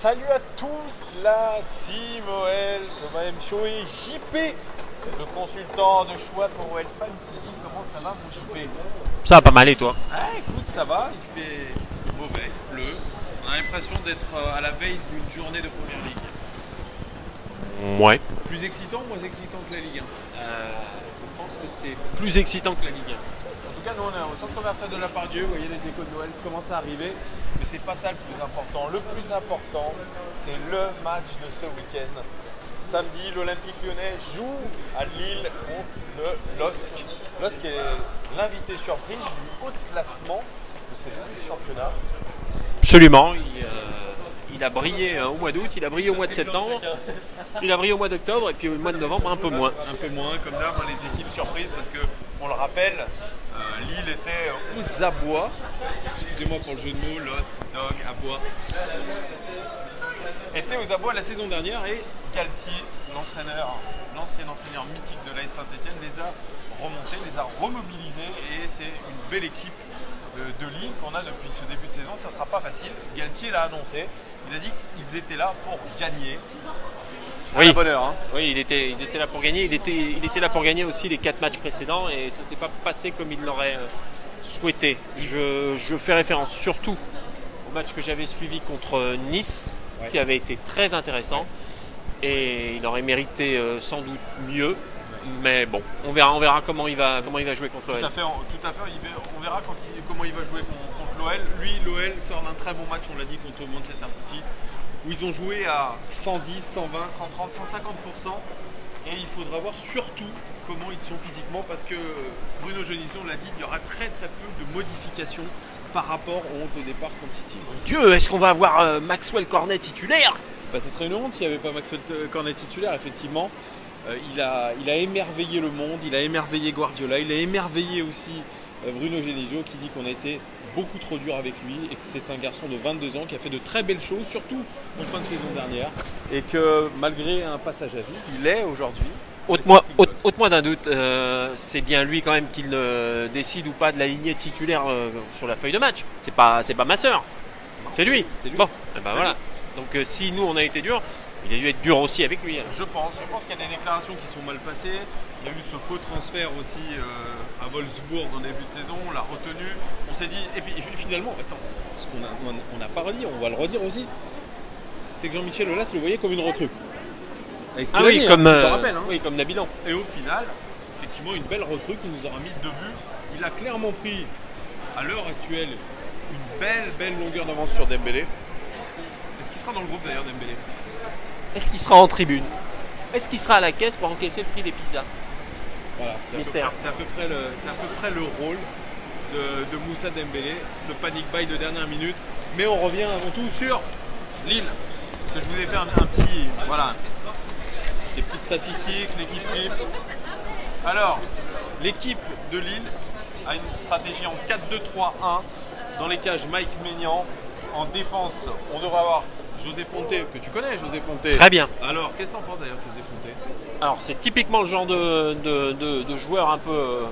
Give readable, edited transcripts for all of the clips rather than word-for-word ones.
Salut à tous, la team OL, Thomas M. Show et JP, le consultant de choix pour OL Fan TV. Comment ça va mon JP? Ça va pas mal et toi? Ah écoute, ça va, il fait mauvais, bleu. On a l'impression d'être à la veille d'une journée de Première Ligue. Ouais. Plus excitant ou moins excitant que la Ligue 1? Je pense que c'est plus excitant que la Ligue 1. En tout cas, nous on est au centre commercial de la Pardieu, vous voyez les décos de Noël commencent à arriver, mais c'est pas ça le plus important. Le plus important, c'est le match de ce week-end. Samedi, l'Olympique Lyonnais joue à Lille contre le LOSC. LOSC est l'invité surprise du haut de classement de ces deux championnats. Absolument. Il a brillé au mois d'août, il a brillé au mois de septembre, il a brillé au mois d'octobre et puis au mois de novembre un peu moins. Un peu moins, comme d'hab, les équipes surprises parce que, on le rappelle, Lille était aux abois. Excusez-moi pour le jeu de mots, LOSC, Dog, abois. Était aux abois la saison dernière et Galtier, l'ancien entraîneur mythique de l'AS Saint-Etienne, les a remontés, les a remobilisés et c'est une belle équipe de Lille qu'on a depuis ce début de saison. Ça ne sera pas facile. Galtier l'a annoncé. Il a dit qu'ils étaient là pour gagner. Oui, bonheur, hein. Oui, ils étaient là pour gagner. Il était là pour gagner aussi les 4 matchs précédents et ça ne s'est pas passé comme il l'aurait souhaité. Je fais référence surtout au match que j'avais suivi contre Nice, qui avait été très intéressant et il aurait mérité sans doute mieux. Mais bon, on verra comment il va jouer contre l'OL. Tout à fait, on verra comment il va jouer contre l'OL. Lui, l'OL sort d'un très bon match, on l'a dit, contre Manchester City, où ils ont joué à 110, 120, 130, 150%. Et il faudra voir surtout comment ils sont physiquement, parce que Bruno Genesio l'a dit, il y aura très très peu de modifications par rapport au 11 de départ contre City. Dieu, est-ce qu'on va avoir Maxwell Cornet titulaire? Ce serait une honte s'il n'y avait pas Maxwell Cornet titulaire, effectivement. Il a émerveillé le monde, il a émerveillé Guardiola, il a émerveillé aussi Bruno Genesio qui dit qu'on a été beaucoup trop dur avec lui et que c'est un garçon de 22 ans qui a fait de très belles choses, surtout en fin de saison dernière, et que malgré un passage à vide, il est aujourd'hui. Ôte-moi d'un doute, c'est bien lui quand même qui ne décide ou pas de la lignée titulaire sur la feuille de match. C'est pas ma sœur, c'est lui. Bon, et ben voilà. Donc si nous on a été dur, il a dû être dur aussi avec lui. Je pense qu'il y a des déclarations qui sont mal passées. Il y a eu ce faux transfert aussi à Wolfsburg en début de saison. On l'a retenu. On s'est dit. Et puis finalement, attends, ce qu'on n'a pas redit, on va le redire aussi, c'est que Jean-Michel Aulas le voyait comme une recrue. Comme Nabilan. Et au final, effectivement, une belle recrue qui nous aura mis 2 buts. Il a clairement pris, à l'heure actuelle, une belle longueur d'avance sur Dembélé. Est-ce qu'il sera dans le groupe d'ailleurs, Dembélé? Est-ce qu'il sera en tribune? Est-ce qu'il sera à la caisse pour encaisser le prix des pizzas? Voilà, c'est à peu près le rôle de Moussa Dembélé, le panic buy de dernière minute. Mais on revient avant tout sur Lille. Parce que je vous ai fait un petit, voilà, des petites statistiques, l'équipe type. Alors, l'équipe de Lille a une stratégie en 4-2-3-1. Dans les cages, Mike Maignan. En défense, on devrait avoir José Fonté, que tu connais, José Fonté. Très bien. Alors, qu'est-ce que tu en penses d'ailleurs, José Fonté? Alors, c'est typiquement le genre de joueur un peu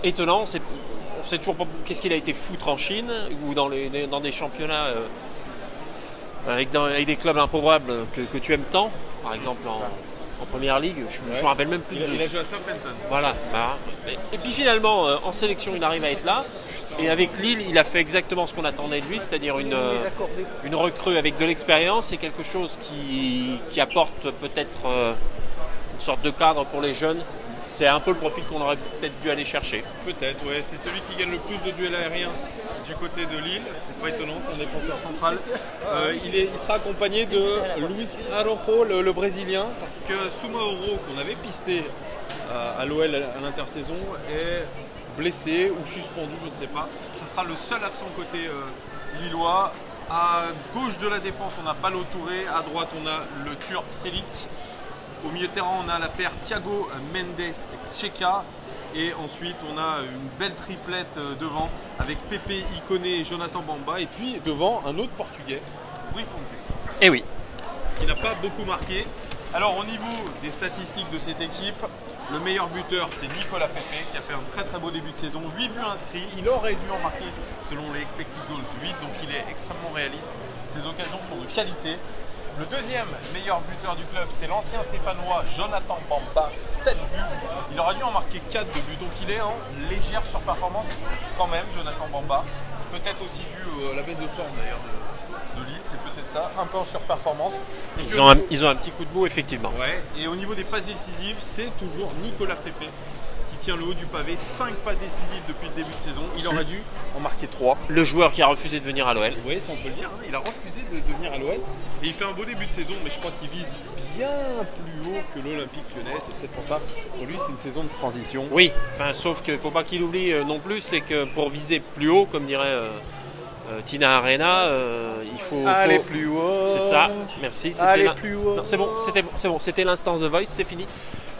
étonnant. On sait toujours pas qu'est-ce qu'il a été foutre en Chine ou dans des championnats avec des clubs improbables que tu aimes tant. Par exemple, en Première Ligue, je ne me rappelle même plus. Il a joué à Southampton. Voilà. Et puis finalement, en sélection, il arrive à être là. Et avec Lille, il a fait exactement ce qu'on attendait de lui, c'est-à-dire une recrue avec de l'expérience et quelque chose qui apporte peut-être une sorte de cadre pour les jeunes. C'est un peu le profil qu'on aurait peut-être dû aller chercher. Peut-être, ouais. C'est celui qui gagne le plus de duels aériens du côté de Lille. C'est pas étonnant, c'est un défenseur central. Il sera accompagné de Luis Araujo, le Brésilien, parce que Soumaoro, qu'on avait pisté à l'OL à l'intersaison, est blessé ou suspendu, je ne sais pas. Ce sera le seul absent côté lillois. À gauche de la défense, on a Ballo Touré. À droite, on a le Turc Selik. Au milieu de terrain, on a la paire Thiago Mendes Tcheka. Et ensuite, on a une belle triplette devant avec Pepe Ikoné et Jonathan Bamba. Et puis devant, un autre Portugais, Rui Fonte. Eh oui. Qui n'a pas beaucoup marqué. Alors, au niveau des statistiques de cette équipe, Le meilleur buteur, c'est Nicolas Pepe qui a fait un très très beau début de saison. 8 buts inscrits. Il aurait dû en marquer selon les expected goals 8, donc il est extrêmement réaliste. Ses occasions sont de qualité. Le deuxième meilleur buteur du club, c'est l'ancien Stéphanois Jonathan Bamba, 7 buts. Il aurait dû en marquer 4 de buts, donc il est en légère surperformance quand même, Jonathan Bamba. Peut-être aussi dû à la baisse de forme d'ailleurs de Lille, c'est peut-être ça, un peu en surperformance. Et ils ont un petit coup de mou, effectivement. Ouais, et au niveau des passes décisives, c'est toujours Nicolas Pepe qui tient le haut du pavé. 5 passes décisives depuis le début de saison. Il aurait dû en marquer 3. Le joueur qui a refusé de venir à l'OL. Oui, ça on peut le dire. Hein. Il a refusé de venir à l'OL. Et il fait un beau début de saison, mais je crois qu'il vise bien plus haut que l'Olympique Lyonnais. C'est peut-être pour ça. Pour lui, c'est une saison de transition. Oui, enfin, sauf qu'il ne faut pas qu'il oublie non plus, c'est que pour viser plus haut, comme dirait Tina Arena, il faut aller plus haut. C'est ça, merci. Aller plus haut. Non, c'est bon, c'était l'instant The Voice, c'est fini.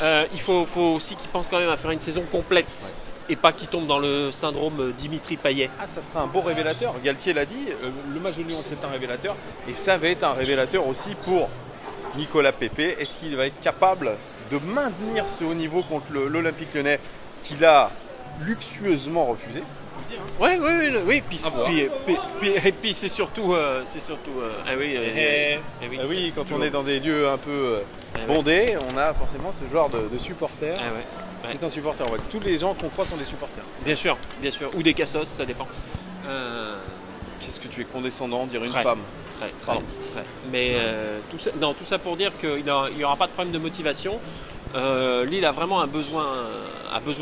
Il faut aussi qu'il pense quand même à faire une saison complète. Ouais. Et pas qu'il tombe dans le syndrome Dimitri Payet. Ah, ça sera un beau révélateur. Galtier l'a dit, le match de Lyon c'est un révélateur. Et ça va être un révélateur aussi pour Nicolas Pepe. Est-ce qu'il va être capable de maintenir ce haut niveau contre l'Olympique Lyonnais qu'il a luxueusement refusé? Oui. Puis c'est surtout, oui, quand on est dans des lieux un peu bondés, on a forcément ce genre de supporters. C'est un supporter. Ouais. Tous les gens qu'on croit sont des supporters. Bien sûr. Ou des cassos, ça dépend. Qu'est-ce que tu es condescendant, dire une femme? Très. Mais tout ça pour dire qu'il n'y aura pas de problème de motivation. Lille a vraiment un besoin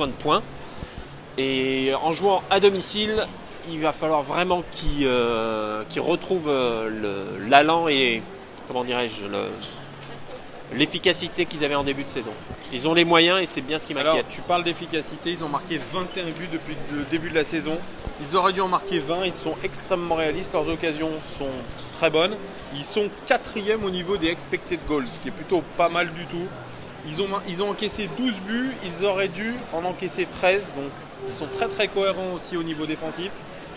de points. Et en jouant à domicile, il va falloir vraiment qu'il retrouve l'allant et, comment dirais-je, l'efficacité qu'ils avaient en début de saison. Ils ont les moyens et c'est bien ce qui m'inquiète. Alors, tu parles d'efficacité, ils ont marqué 21 buts depuis le début de la saison. Ils auraient dû en marquer 20, ils sont extrêmement réalistes, leurs occasions sont très bonnes. Ils sont 4e au niveau des expected goals, ce qui est plutôt pas mal du tout. Ils ont encaissé 12 buts, ils auraient dû en encaisser 13, donc ils sont très très cohérents aussi au niveau défensif.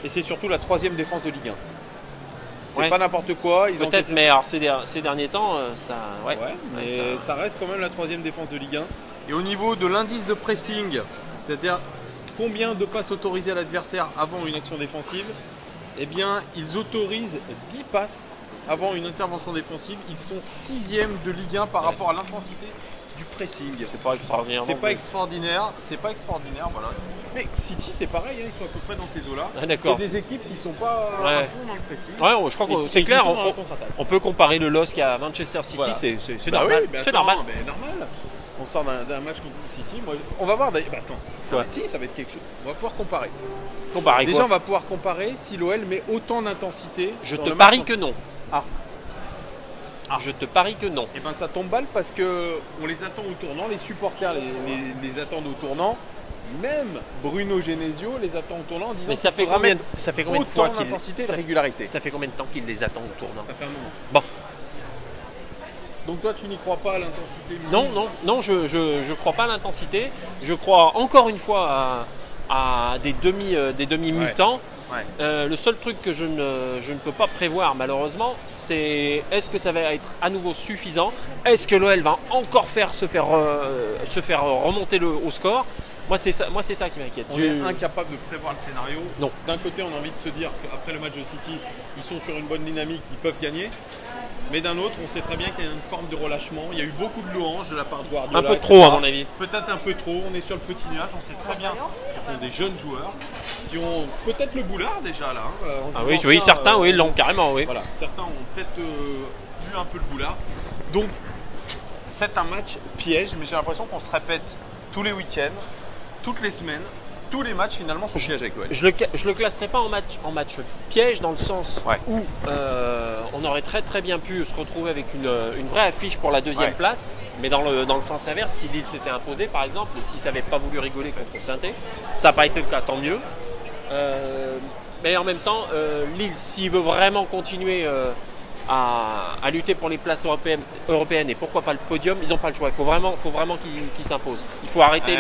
Et c'est surtout la 3e défense de Ligue 1. C'est pas n'importe quoi. Peut-être, mais alors ces derniers temps, ça. Mais ça reste quand même la 3e défense de Ligue 1. Et au niveau de l'indice de pressing, c'est-à-dire combien de passes autorisées à l'adversaire avant une action défensive, eh bien, ils autorisent 10 passes avant une intervention défensive. Ils sont 6e de Ligue 1 par rapport à l'intensité du pressing. C'est pas extraordinaire. C'est pas extraordinaire, voilà. Mais City, c'est pareil, hein, ils sont à peu près dans ces eaux-là. Ah, d'accord. C'est des équipes qui sont pas à fond dans le pressing. Ouais, je crois que c'est clair. On peut comparer le LOSC à Manchester City, voilà. C'est normal. Oui, c'est normal. Normal. On sort d'un match contre City. Moi, on va voir d'ailleurs. Ça va être quelque chose. On va pouvoir comparer. Déjà, on va pouvoir comparer si l'OL met autant d'intensité. Je te parie que non. Je te parie que non. Et bien ça tombe balle parce qu'on les attend au tournant, les supporters les attendent au tournant. Même Bruno Genesio les attend au tournant en disant mais ça fait combien de fois d'intensité et de régularité. Ça fait combien de temps qu'il les attend au tournant? Ça fait un moment. Bon. Donc toi tu n'y crois pas à l'intensité? Non, je crois pas à l'intensité. Je crois encore une fois à des demi-mi-temps. Ouais. Le seul truc que je ne peux pas prévoir malheureusement, c'est est-ce que ça va être à nouveau suffisant? Est-ce que l'OL va encore se faire remonter au score? Moi c'est ça qui m'inquiète. On est incapable de prévoir le scénario. Non. D'un côté on a envie de se dire qu'après le match de City, ils sont sur une bonne dynamique, ils peuvent gagner. Mais d'un autre, on sait très bien qu'il y a une forme de relâchement. Il y a eu beaucoup de louanges de la part de Guardiola. Un peu trop, à mon avis. Peut-être un peu trop. On est sur le petit nuage. On sait très bien que ce sont des jeunes joueurs qui ont peut-être le boulard déjà là. Oui, certains, oui, l'ont carrément, oui. Voilà, certains ont peut-être eu un peu le boulard. Donc, c'est un match piège, mais j'ai l'impression qu'on se répète tous les week-ends, toutes les semaines. Tous les matchs finalement sont pièges avec l'OL. Je le classerai pas en match piège dans le sens où on aurait très bien pu se retrouver avec une vraie affiche pour la 2e place, mais dans le sens inverse, si Lille s'était imposé par exemple, et si ça n'avait pas voulu rigoler contre Saint-Étienne, ça n'a pas été le cas, tant mieux. Mais en même temps, Lille, s'il veut vraiment continuer à lutter pour les places européennes et pourquoi pas le podium, ils n'ont pas le choix. Il faut vraiment qu'ils s'imposent. Il faut arrêter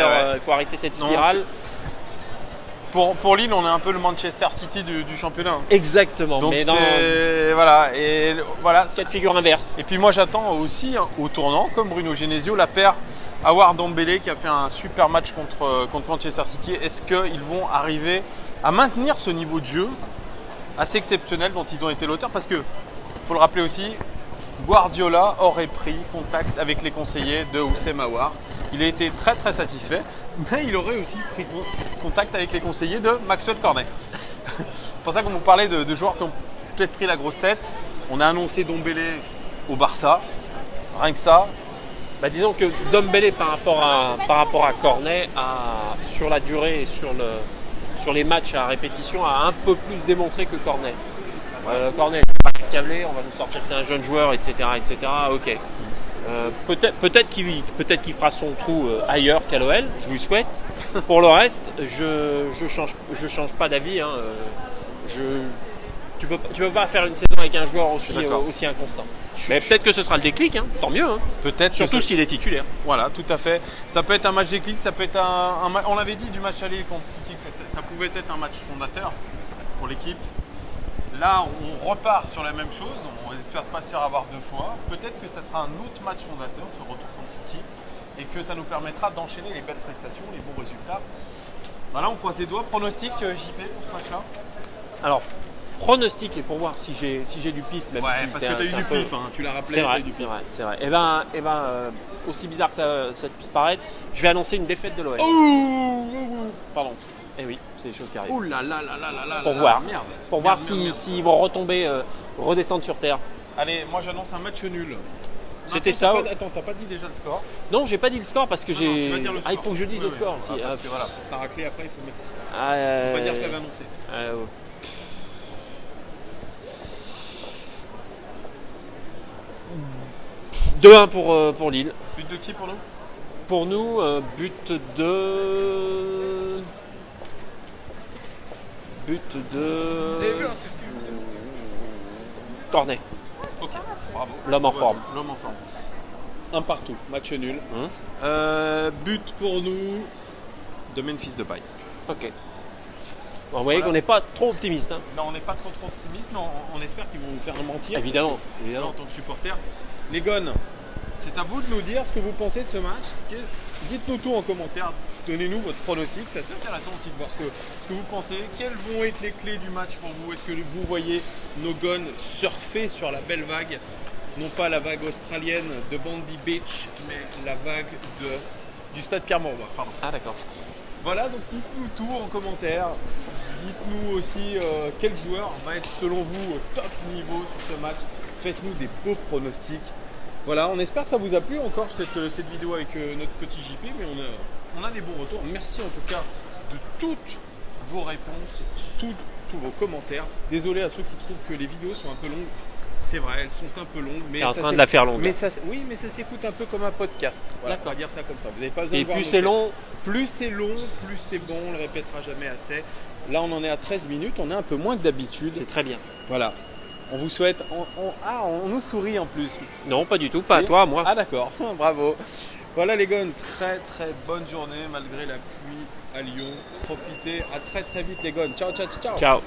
cette spirale. pour Lille, on est un peu le Manchester City du championnat. Exactement. Donc mais dans voilà, et voilà. cas de figure inverse. Et puis moi j'attends aussi au tournant, comme Bruno Genesio, la paire Aouar Dembélé qui a fait un super match contre Manchester City. Est-ce qu'ils vont arriver à maintenir ce niveau de jeu assez exceptionnel dont ils ont été l'auteur? Parce que, faut le rappeler aussi, Guardiola aurait pris contact avec les conseillers de Houssem Aouar. Il a été très très satisfait, mais il aurait aussi pris contact avec les conseillers de Maxwell Cornet. C'est pour ça qu'on vous parlait de joueurs qui ont peut-être pris la grosse tête. On a annoncé Dembélé au Barça, rien que ça. Bah, disons que Dembélé par rapport à Cornet, sur la durée et sur les matchs à répétition, a un peu plus démontré que Cornet. Cornet n'est pas câblé, on va nous sortir que c'est un jeune joueur, etc. Ok. Peut-être qu'il fera son trou ailleurs qu'à l'OL, je vous le souhaite. Pour le reste, je change pas d'avis. Hein. Tu peux pas faire une saison avec un joueur aussi inconstant. Mais peut-être que ce sera le déclic, hein. Tant mieux. Hein. Peut-être. Surtout s'il est titulaire. Voilà, tout à fait. Ça peut être un match déclic, ça peut être on l'avait dit du match aller contre City, que ça pouvait être un match fondateur pour l'équipe. Là, on repart sur la même chose, on espère pas se faire avoir 2 fois. Peut-être que ça sera un autre match fondateur, ce retour contre City, et que ça nous permettra d'enchaîner les belles prestations, les bons résultats. Voilà, on croise les doigts. Pronostic JP pour ce match-là? Alors, pronostic, et pour voir si j'ai du pif, même si parce que tu as eu du pif, hein, tu l'as rappelé. C'est vrai. Et ben, aussi bizarre que ça puisse paraître, je vais annoncer une défaite de l'OL. Pardon. Et oui, c'est des choses qui arrivent. Ouh là là là là là là. Pour voir, merde. Pour voir s'ils vont retomber, redescendre sur terre. Allez, moi j'annonce un match nul. C'était ça. Attends, t'as pas dit déjà le score? Non, j'ai pas dit le score parce que j'ai. Tu vas dire le score. Il faut que je dise le score aussi. Parce que voilà, pour ta raclée après, il faut mettre le score. Faut pas dire que je l'avais annoncé. 2-1 pour Lille. But de qui pour nous? Pour nous, but de. Vous avez vu, hein, c'est ce que. Cornet. Ok, bravo. L'homme en forme. L'homme en forme. Un partout, match nul. But pour nous de Memphis Depay. Ok. Bon, vous voyez qu'on n'est pas trop optimiste. Hein. Non, on n'est pas trop optimiste, mais on espère qu'ils vont nous faire mentir. Évidemment. En tant que supporter. Les gones, c'est à vous de nous dire ce que vous pensez de ce match. Dites-nous tout en commentaire. Donnez-nous votre pronostic. C'est assez intéressant aussi de voir ce que vous pensez. Quelles vont être les clés du match pour vous? Est-ce que vous voyez nos gones surfer sur la belle vague? Non pas la vague australienne de Bondi Beach, mais la vague du stade Pierre-Mauroy. Pardon. Ah d'accord. Voilà, donc dites-nous tout en commentaire. Dites-nous aussi quel joueur va être selon vous au top niveau sur ce match. Faites-nous des beaux pronostics. Voilà, on espère que ça vous a plu encore cette vidéo avec notre petit JP, mais on a des bons retours. Merci en tout cas de toutes vos réponses, tous vos commentaires. Désolé à ceux qui trouvent que les vidéos sont un peu longues. C'est vrai, elles sont un peu longues. Mais t'es en train de la faire longue. Mais oui, mais ça s'écoute un peu comme un podcast. Voilà, on va dire ça comme ça. Vous n'avez pas besoin et de voir plus c'est long, plus c'est bon, on le répétera jamais assez. Là, on en est à 13 minutes, on est un peu moins que d'habitude. C'est très bien. Voilà. On vous souhaite. On nous sourit en plus. Non, pas du tout, pas à toi, moi. Ah, d'accord, bravo. Voilà, les gars, une très très bonne journée malgré la pluie à Lyon. Profitez, à très très vite, les gars. Ciao, ciao, ciao. Ciao.